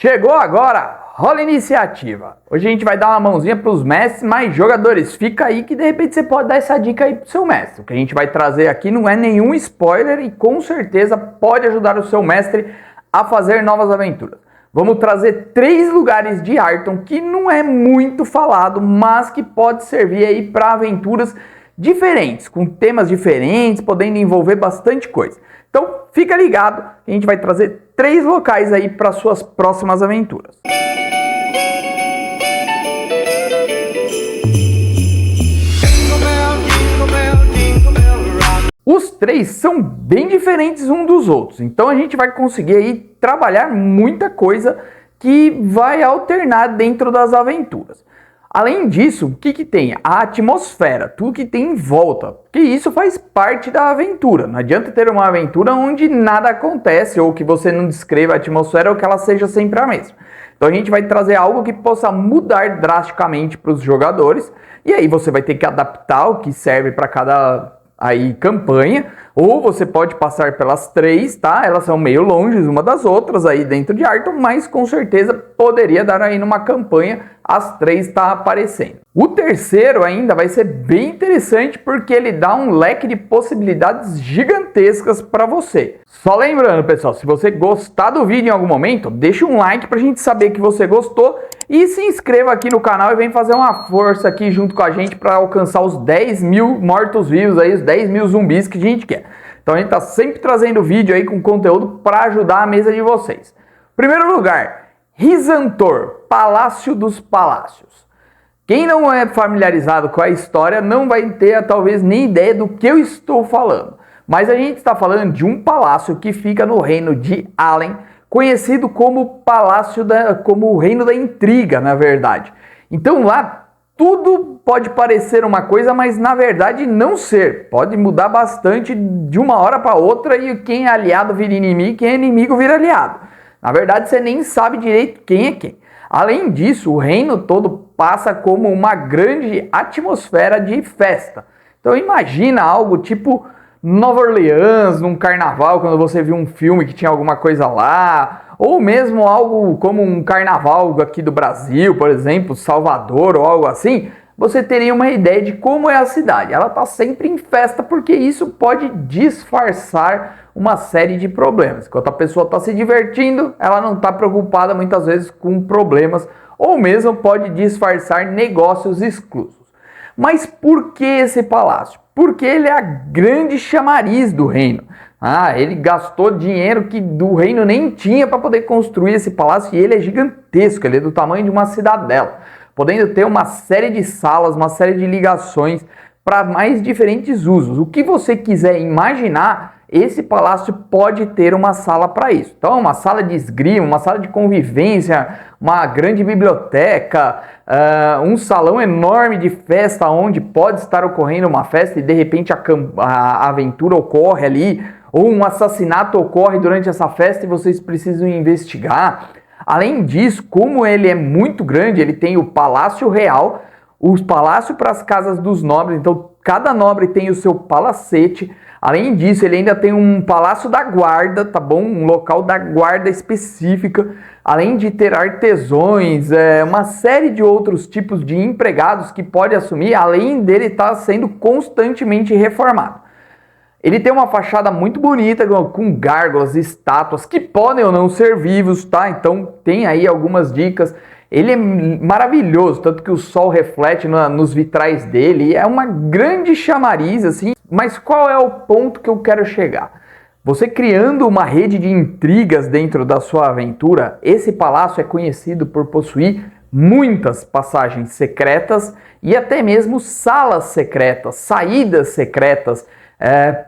Chegou agora, rola a iniciativa. Hoje a gente vai dar uma mãozinha para os mestres mais jogadores. Fica aí que de repente você pode dar essa dica aí pro seu mestre. O que a gente vai trazer aqui não é nenhum spoiler e com certeza pode ajudar o seu mestre a fazer novas aventuras. Vamos trazer 3 lugares de Arton que não é muito falado, mas que pode servir aí para aventuras diferentes, com temas diferentes, podendo envolver bastante coisa. Então fica ligado, a gente vai trazer 3 locais aí para suas próximas aventuras. Os 3 são bem diferentes um dos outros, então a gente vai conseguir aí trabalhar muita coisa que vai alternar dentro das aventuras. Além disso, o que tem? A atmosfera, tudo que tem em volta, que isso faz parte da aventura. Não adianta ter uma aventura onde nada acontece, ou que você não descreva a atmosfera, ou que ela seja sempre a mesma. Então a gente vai trazer algo que possa mudar drasticamente para os jogadores, e aí você vai ter que adaptar o que serve para cada campanha, ou você pode passar pelas 3, tá? Elas são meio longe uma das outras aí dentro de Arton, mas com certeza poderia dar aí numa campanha as 3 tá aparecendo. O terceiro ainda vai ser bem interessante porque ele dá um leque de possibilidades gigantescas para você. Só lembrando, pessoal, se você gostar do vídeo em algum momento, deixa um like pra gente saber que você gostou e se inscreva aqui no canal e vem fazer uma força aqui junto com a gente para alcançar os 10 mil mortos-vivos aí, os 10 mil zumbis que a gente quer. Então a gente tá sempre trazendo vídeo aí com conteúdo para ajudar a mesa de vocês. Primeiro lugar, Rizantor, Palácio dos Palácios. Quem não é familiarizado com a história não vai ter talvez nem ideia do que eu estou falando. Mas a gente está falando de um palácio que fica no reino de Allen, conhecido como como o reino da intriga, na verdade. Então lá tudo pode parecer uma coisa, mas na verdade não ser. Pode mudar bastante de uma hora para outra e quem é aliado vira inimigo, quem é inimigo vira aliado. Na verdade você nem sabe direito quem é quem. Além disso, o reino todo passa como uma grande atmosfera de festa. Então imagina algo tipo Nova Orleans, num carnaval, quando você viu um filme que tinha alguma coisa lá, ou mesmo algo como um carnaval aqui do Brasil, por exemplo, Salvador ou algo assim, você teria uma ideia de como é a cidade. Ela está sempre em festa porque isso pode disfarçar uma série de problemas. Enquanto a pessoa está se divertindo, ela não está preocupada muitas vezes com problemas, ou mesmo pode disfarçar negócios exclusos. Mas por que esse palácio? Porque ele é a grande chamariz do reino. Ele gastou dinheiro que do reino nem tinha para poder construir esse palácio e ele é gigantesco, ele é do tamanho de uma cidadela, podendo ter uma série de salas, uma série de ligações para mais diferentes usos. O que você quiser imaginar, esse palácio pode ter uma sala para isso. Então, uma sala de esgrima, uma sala de convivência, uma grande biblioteca, um salão enorme de festa onde pode estar ocorrendo uma festa e de repente a aventura ocorre ali, ou um assassinato ocorre durante essa festa e vocês precisam investigar. Além disso, como ele é muito grande, ele tem o Palácio Real, os palácios para as casas dos nobres, então cada nobre tem o seu palacete. Além disso, ele ainda tem um palácio da guarda, tá bom? Um local da guarda específica, além de ter artesões, uma série de outros tipos de empregados que pode assumir, além dele estar sendo constantemente reformado. Ele tem uma fachada muito bonita, com gárgulas, estátuas, que podem ou não ser vivos, tá? Então tem aí algumas dicas. Ele é maravilhoso, tanto que o sol reflete nos vitrais dele, é uma grande chamariz, assim. Mas qual é o ponto que eu quero chegar? Você criando uma rede de intrigas dentro da sua aventura, esse palácio é conhecido por possuir muitas passagens secretas e até mesmo salas secretas, saídas secretas.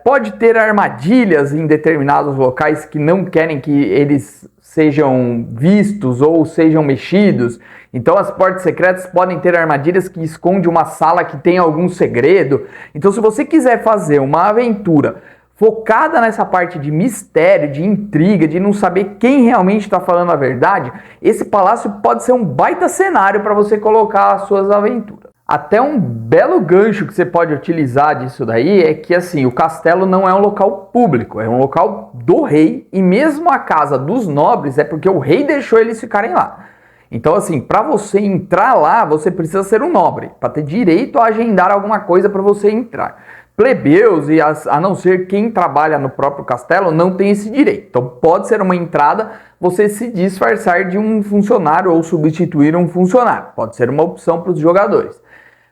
Pode ter armadilhas em determinados locais que não querem que eles sejam vistos ou sejam mexidos. Então as portas secretas podem ter armadilhas que escondem uma sala que tem algum segredo. Então se você quiser fazer uma aventura focada nessa parte de mistério, de intriga, de não saber quem realmente está falando a verdade, esse palácio pode ser um baita cenário para você colocar as suas aventuras. Até um belo gancho que você pode utilizar disso daí é que assim, o castelo não é um local público, é um local do rei, e mesmo a casa dos nobres é porque o rei deixou eles ficarem lá. Então assim, para você entrar lá, você precisa ser um nobre, para ter direito a agendar alguma coisa para você entrar. Plebeus, e a não ser quem trabalha no próprio castelo, não tem esse direito. Então pode ser uma entrada você se disfarçar de um funcionário ou substituir um funcionário. Pode ser uma opção para os jogadores.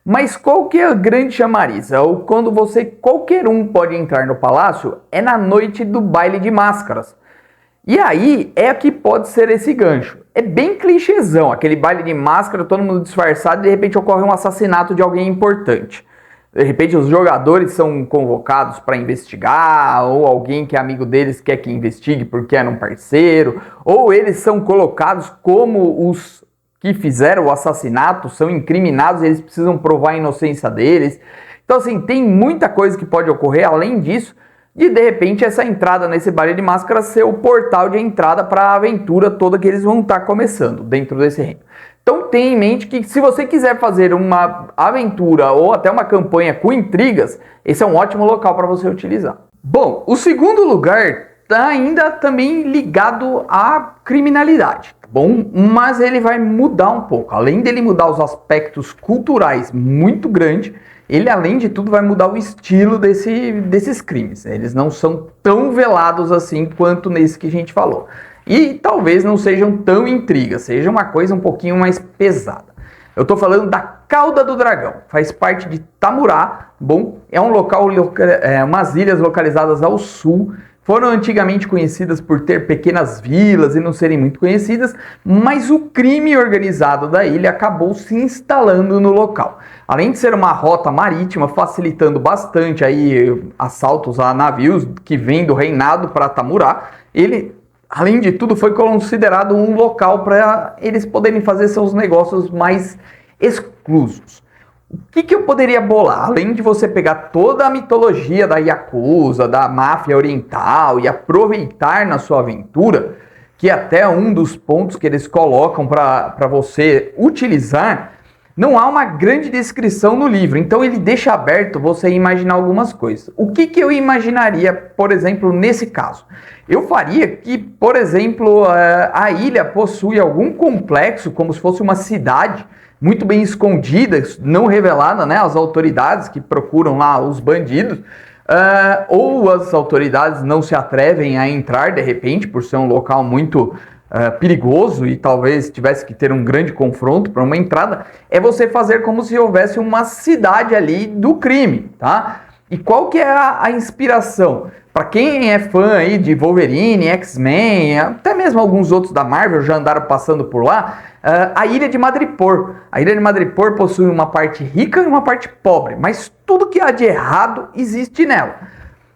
Mas qual que é a grande chamariz? Ou quando qualquer um pode entrar no palácio, é na noite do baile de máscaras. E aí é que pode ser esse gancho. É bem clichêzão, aquele baile de máscara, todo mundo disfarçado, e de repente ocorre um assassinato de alguém importante. De repente os jogadores são convocados para investigar, ou alguém que é amigo deles quer que investigue porque era um parceiro, ou eles são colocados como os que fizeram o assassinato, são incriminados e eles precisam provar a inocência deles. Então assim, tem muita coisa que pode ocorrer além disso, de repente essa entrada nesse baile de máscara ser o portal de entrada para a aventura toda que eles vão estar começando dentro desse reino. Então tenha em mente que se você quiser fazer uma aventura ou até uma campanha com intrigas, esse é um ótimo local para você utilizar. Bom, o segundo lugar está ainda também ligado à criminalidade, tá bom? Mas ele vai mudar um pouco. Além dele mudar os aspectos culturais muito grande, ele além de tudo vai mudar o estilo desses crimes. Eles não são tão velados assim quanto nesse que a gente falou. E talvez não sejam tão intrigas, seja uma coisa um pouquinho mais pesada. Eu estou falando da Cauda do Dragão, faz parte de Tamurá, bom, é um local, umas ilhas localizadas ao sul, foram antigamente conhecidas por ter pequenas vilas e não serem muito conhecidas, mas o crime organizado da ilha acabou se instalando no local. Além de ser uma rota marítima, facilitando bastante aí assaltos a navios que vêm do reinado para Tamurá, ele, além de tudo, foi considerado um local para eles poderem fazer seus negócios mais exclusos. O que eu poderia bolar? Além de você pegar toda a mitologia da Yakuza, da máfia oriental e aproveitar na sua aventura, que é até um dos pontos que eles colocam para você utilizar, não há uma grande descrição no livro, então ele deixa aberto você imaginar algumas coisas. O que eu imaginaria, por exemplo, nesse caso? Eu faria que, por exemplo, a ilha possui algum complexo, como se fosse uma cidade, muito bem escondida, não revelada, né, às autoridades que procuram lá os bandidos, ou as autoridades não se atrevem a entrar de repente, por ser um local muito perigoso e talvez tivesse que ter um grande confronto para uma entrada, é você fazer como se houvesse uma cidade ali do crime, tá? E qual que é a inspiração? Para quem é fã aí de Wolverine, X-Men, até mesmo alguns outros da Marvel já andaram passando por lá, a Ilha de Madripoor. A Ilha de Madripoor possui uma parte rica e uma parte pobre, mas tudo que há de errado existe nela.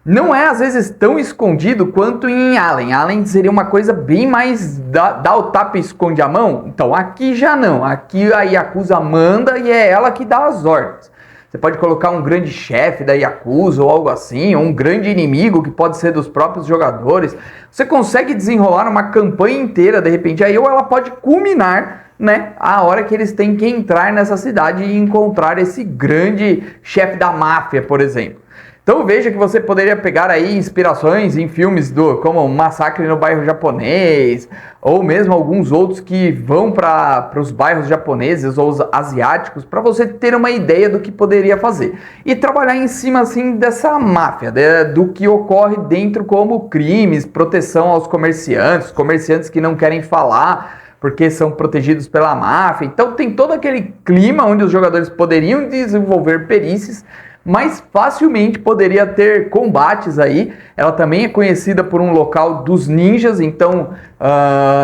Não é às vezes tão escondido quanto em Allen. Allen seria uma coisa bem mais dá o tapa e esconde a mão. Então aqui já não. Aqui a Yakuza manda e é ela que dá as ordens. Você pode colocar um grande chefe da Yakuza ou algo assim, ou um grande inimigo que pode ser dos próprios jogadores. Você consegue desenrolar uma campanha inteira, de repente, aí ou ela pode culminar, né, a hora que eles têm que entrar nessa cidade e encontrar esse grande chefe da máfia, por exemplo. Então veja que você poderia pegar aí inspirações em filmes como Massacre no Bairro Japonês, ou mesmo alguns outros que vão para os bairros japoneses ou os asiáticos, para você ter uma ideia do que poderia fazer. E trabalhar em cima assim dessa máfia, do que ocorre dentro como crimes, proteção aos comerciantes que não querem falar porque são protegidos pela máfia. Então tem todo aquele clima onde os jogadores poderiam desenvolver perícias, mas facilmente poderia ter combates aí. Ela também é conhecida por um local dos ninjas, então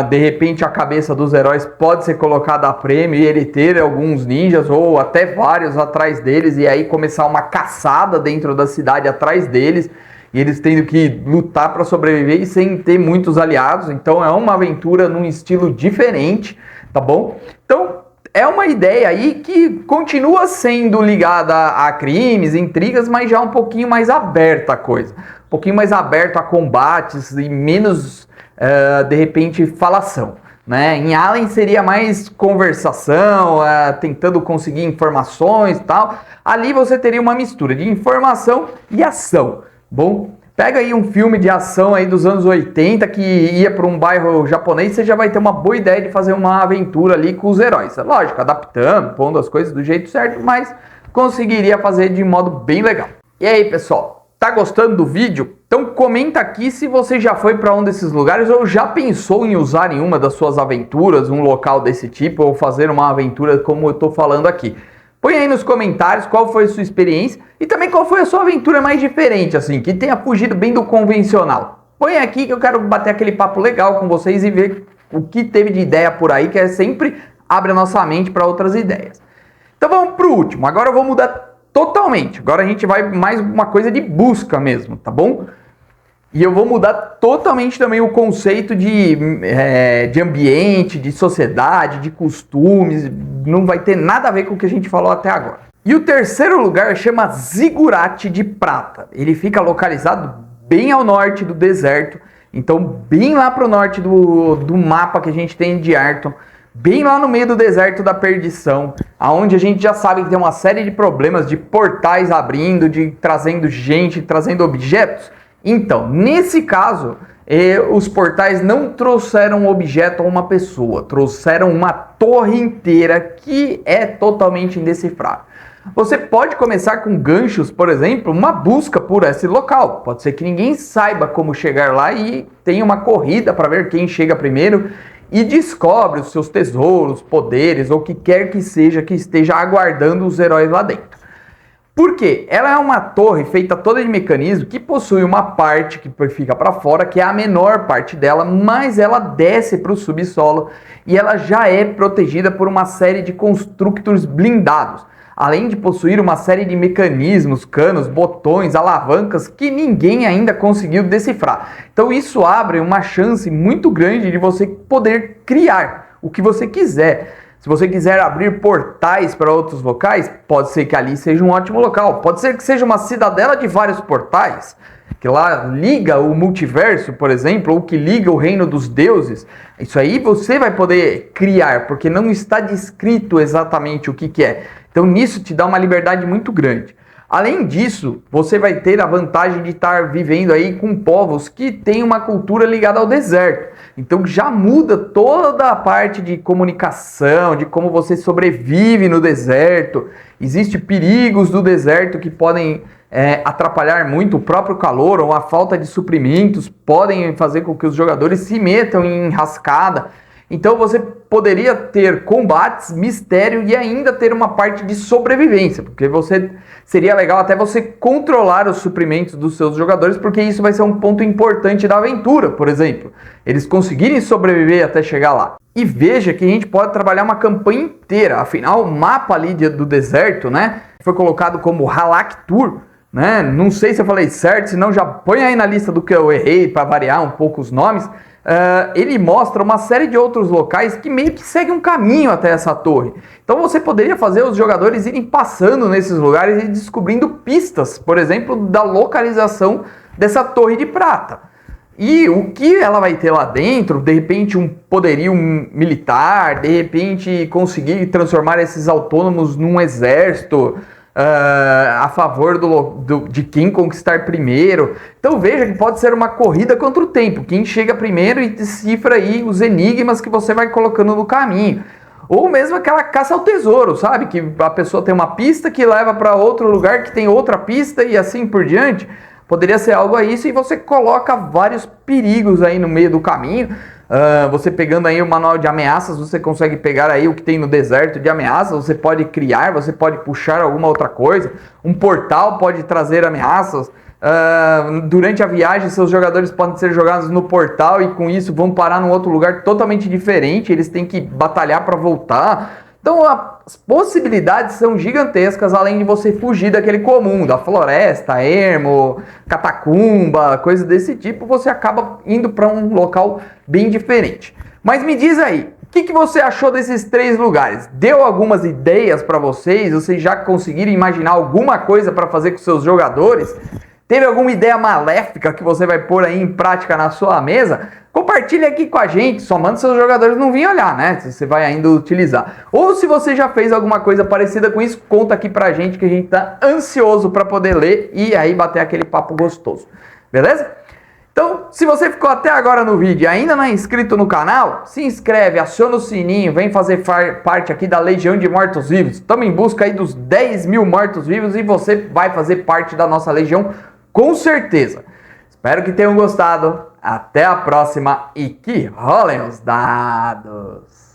de repente a cabeça dos heróis pode ser colocada a prêmio e ele ter alguns ninjas ou até vários atrás deles e aí começar uma caçada dentro da cidade atrás deles e eles tendo que lutar para sobreviver e sem ter muitos aliados. Então é uma aventura num estilo diferente, tá bom? Então é uma ideia aí que continua sendo ligada a crimes, intrigas, mas já um pouquinho mais aberta a coisa. Um pouquinho mais aberto a combates e menos, de repente, falação. né? Em Alien seria mais conversação, tentando conseguir informações e tal. Ali você teria uma mistura de informação e ação. Bom, pega aí um filme de ação aí dos anos 80 que ia para um bairro japonês, você já vai ter uma boa ideia de fazer uma aventura ali com os heróis. Lógico, adaptando, pondo as coisas do jeito certo, mas conseguiria fazer de modo bem legal. E aí, pessoal, tá gostando do vídeo? Então comenta aqui se você já foi para um desses lugares ou já pensou em usar em uma das suas aventuras um local desse tipo ou fazer uma aventura como eu tô falando aqui. Põe aí nos comentários qual foi a sua experiência e também qual foi a sua aventura mais diferente, assim, que tenha fugido bem do convencional. Põe aqui que eu quero bater aquele papo legal com vocês e ver o que teve de ideia por aí, que sempre abre a nossa mente para outras ideias. Então vamos pro último, agora eu vou mudar totalmente, agora a gente vai mais uma coisa de busca mesmo, tá bom? E eu vou mudar totalmente também o conceito de ambiente, de sociedade, de costumes. Não vai ter nada a ver com o que a gente falou até agora. E o terceiro lugar chama Zigurate de Prata. Ele fica localizado bem ao norte do deserto. Então bem lá para o norte do mapa que a gente tem de Arton. Bem lá no meio do deserto da perdição. Onde a gente já sabe que tem uma série de problemas de portais abrindo, de trazendo gente, trazendo objetos. Então, nesse caso, os portais não trouxeram um objeto ou uma pessoa, trouxeram uma torre inteira que é totalmente indecifrável. Você pode começar com ganchos, por exemplo, uma busca por esse local. Pode ser que ninguém saiba como chegar lá e tenha uma corrida para ver quem chega primeiro e descobre os seus tesouros, poderes ou o que quer que seja que esteja aguardando os heróis lá dentro. Por quê? Ela é uma torre feita toda de mecanismo que possui uma parte que fica para fora, que é a menor parte dela, mas ela desce para o subsolo e ela já é protegida por uma série de constructores blindados, além de possuir uma série de mecanismos, canos, botões, alavancas que ninguém ainda conseguiu decifrar. Então isso abre uma chance muito grande de você poder criar o que você quiser. Se você quiser abrir portais para outros locais, pode ser que ali seja um ótimo local. Pode ser que seja uma cidadela de vários portais, que lá liga o multiverso, por exemplo, ou que liga o reino dos deuses. Isso aí você vai poder criar, porque não está descrito exatamente o que é. Então nisso te dá uma liberdade muito grande. Além disso, você vai ter a vantagem de estar vivendo aí com povos que têm uma cultura ligada ao deserto. Então já muda toda a parte de comunicação, de como você sobrevive no deserto. Existem perigos do deserto que podem atrapalhar muito o próprio calor ou a falta de suprimentos, podem fazer com que os jogadores se metam em enrascada. Então você poderia ter combates, mistério e ainda ter uma parte de sobrevivência, porque seria legal até você controlar os suprimentos dos seus jogadores, porque isso vai ser um ponto importante da aventura, por exemplo. Eles conseguirem sobreviver até chegar lá. E veja que a gente pode trabalhar uma campanha inteira, afinal o mapa ali do deserto, né, foi colocado como Halak-Tur, né? Não sei se eu falei certo, senão já põe aí na lista do que eu errei para variar um pouco os nomes. Ele mostra uma série de outros locais que meio que seguem um caminho até essa torre. Então você poderia fazer os jogadores irem passando nesses lugares e descobrindo pistas, por exemplo, da localização dessa torre de prata. E o que ela vai ter lá dentro, de repente um poderio militar, de repente conseguir transformar esses autônomos num exército, a favor de quem conquistar primeiro. Então veja que pode ser uma corrida contra o tempo. Quem chega primeiro e decifra aí os enigmas que você vai colocando no caminho. Ou mesmo aquela caça ao tesouro, sabe? Que a pessoa tem uma pista que leva para outro lugar que tem outra pista e assim por diante. Poderia ser algo a isso e você coloca vários perigos aí no meio do caminho. Você pegando aí o manual de ameaças, você consegue pegar aí o que tem no deserto de ameaças, você pode criar, você pode puxar alguma outra coisa, um portal pode trazer ameaças, durante a viagem seus jogadores podem ser jogados no portal e com isso vão parar num outro lugar totalmente diferente, eles têm que batalhar para voltar. Então as possibilidades são gigantescas, além de você fugir daquele comum, da floresta, ermo, catacumba, coisas desse tipo, você acaba indo para um local bem diferente. Mas me diz aí, o que você achou desses 3 lugares? Deu algumas ideias para vocês? Vocês já conseguiram imaginar alguma coisa para fazer com seus jogadores? Teve alguma ideia maléfica que você vai pôr aí em prática na sua mesa? Compartilhe aqui com a gente, só manda seus jogadores não virem olhar, né? Se você vai ainda utilizar. Ou se você já fez alguma coisa parecida com isso, conta aqui pra gente que a gente tá ansioso para poder ler e aí bater aquele papo gostoso. Beleza? Então, se você ficou até agora no vídeo e ainda não é inscrito no canal, se inscreve, aciona o sininho, vem fazer parte aqui da Legião de Mortos-Vivos. Estamos em busca aí dos 10 mil mortos-vivos e você vai fazer parte da nossa Legião com certeza. Espero que tenham gostado. Até a próxima e que rolem os dados!